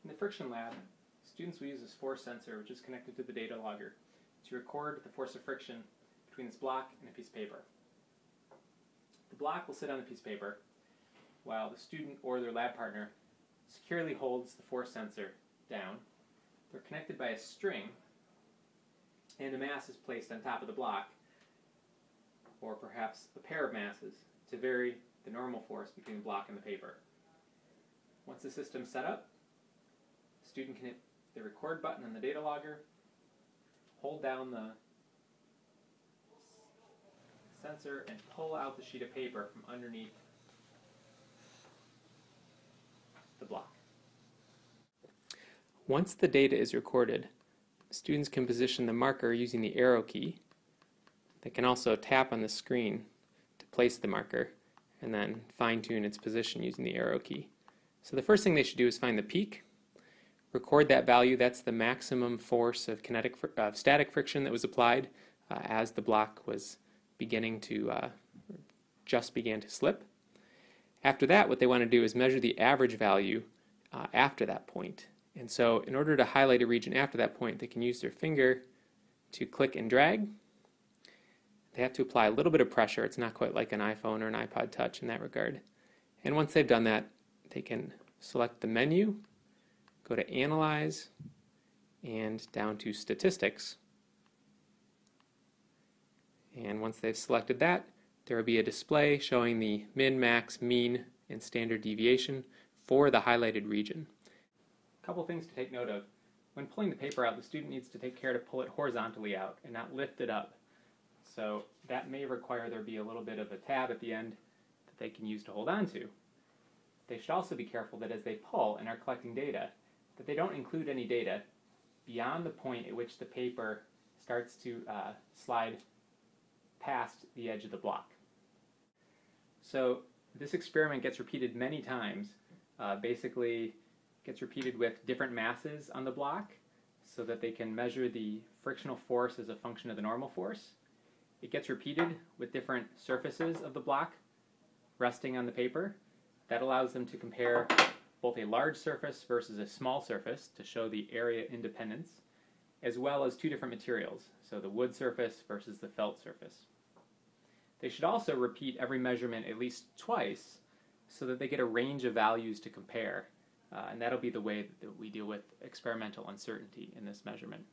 In the friction lab, students will use this force sensor, which is connected to the data logger, to record the force of friction between this block and a piece of paper. The block will sit on the piece of paper, while the student or their lab partner securely holds the force sensor down. They're connected by a string, and a mass is placed on top of the block, or perhaps a pair of masses, to vary the normal force between the block and the paper. Once the system's set up, the student can hit the record button on the data logger, hold down the sensor, and pull out the sheet of paper from underneath the block. Once the data is recorded, students can position the marker using the arrow key. They can also tap on the screen to place the marker and then fine-tune its position using the arrow key. So the first thing they should do is find the peak, record that value. That's the maximum force of static friction that was applied as the block was beginning to just began to slip. After that, what they want to do is measure the average value after that point. And so in order to highlight a region after that point, they can use their finger to click and drag. They have to apply a little bit of pressure. It's not quite like an iPhone or an iPod Touch in that regard. And once they've done that, they can select the menu, go to Analyze, and down to Statistics. And once they've selected that, there will be a display showing the min, max, mean, and standard deviation for the highlighted region. A couple things to take note of. When pulling the paper out, the student needs to take care to pull it horizontally out and not lift it up. So that may require there be a little bit of a tab at the end that they can use to hold on to. They should also be careful that as they pull and are collecting data, that they don't include any data beyond the point at which the paper starts to slide past the edge of the block. So this experiment gets repeated many times. Basically gets repeated with different masses on the block so that they can measure the frictional force as a function of the normal force. It gets repeated with different surfaces of the block resting on the paper. That allows them to compare both a large surface versus a small surface to show the area independence, as well as two different materials, so the wood surface versus the felt surface. They should also repeat every measurement at least twice so that they get a range of values to compare, and that'll be the way that we deal with experimental uncertainty in this measurement.